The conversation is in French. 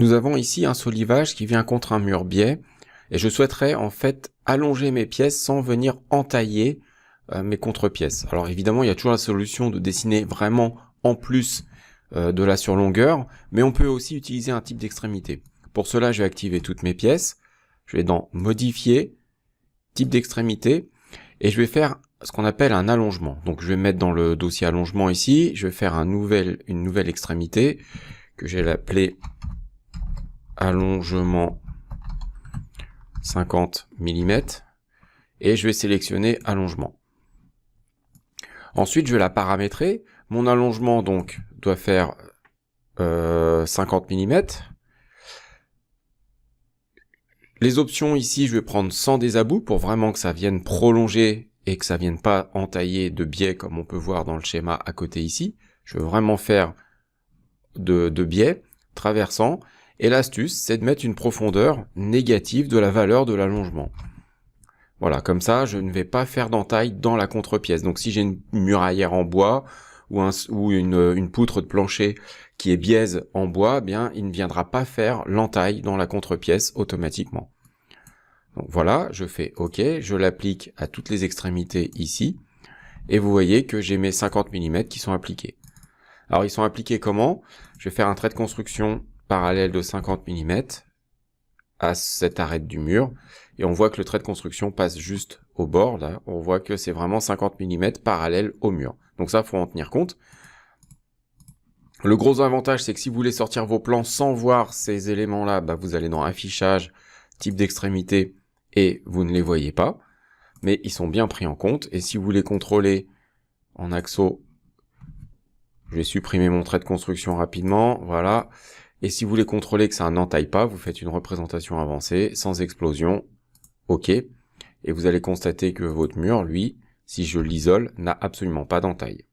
Nous avons ici un solivage qui vient contre un mur biais, et je souhaiterais en fait allonger mes pièces sans venir entailler mes contre-pièces. Alors évidemment, il y a toujours la solution de dessiner vraiment en plus de la surlongueur, mais on peut aussi utiliser un type d'extrémité. Pour cela, je vais activer toutes mes pièces, je vais dans Modifier, Type d'extrémité, et je vais faire ce qu'on appelle un allongement. Donc je vais mettre dans le dossier allongement ici, je vais faire une nouvelle extrémité, que je vais l'appeler allongement 50 mm, et je vais sélectionner allongement. Ensuite, je vais la paramétrer. Mon allongement donc doit faire 50 mm. Les options ici, je vais prendre sans désabou pour vraiment que ça vienne prolonger et que ça vienne pas entailler de biais comme on peut voir dans le schéma à côté ici. Je veux vraiment faire de biais traversant. Et l'astuce, c'est de mettre une profondeur négative de la valeur de l'allongement. Voilà, comme ça, je ne vais pas faire d'entaille dans la contre-pièce. Donc si j'ai une muraillère en bois ou une poutre de plancher qui est biaise en bois, eh bien, il ne viendra pas faire l'entaille dans la contre-pièce automatiquement. Donc voilà, je fais OK, je l'applique à toutes les extrémités ici, et vous voyez que j'ai mes 50 mm qui sont appliqués. Alors ils sont appliqués comment? Je vais faire un trait de construction parallèle de 50 mm à cette arête du mur, et on voit que le trait de construction passe juste au bord, là, on voit que c'est vraiment 50 mm parallèle au mur. Donc ça, faut en tenir compte. Le gros avantage, c'est que si vous voulez sortir vos plans sans voir ces éléments-là, bah, vous allez dans Affichage, Type d'extrémité, et vous ne les voyez pas, mais ils sont bien pris en compte, et si vous voulez contrôler en axo, je vais supprimer mon trait de construction rapidement, voilà. Et si vous voulez contrôler que ça n'entaille pas, vous faites une représentation avancée, sans explosion, OK. Et vous allez constater que votre mur, lui, si je l'isole, n'a absolument pas d'entaille.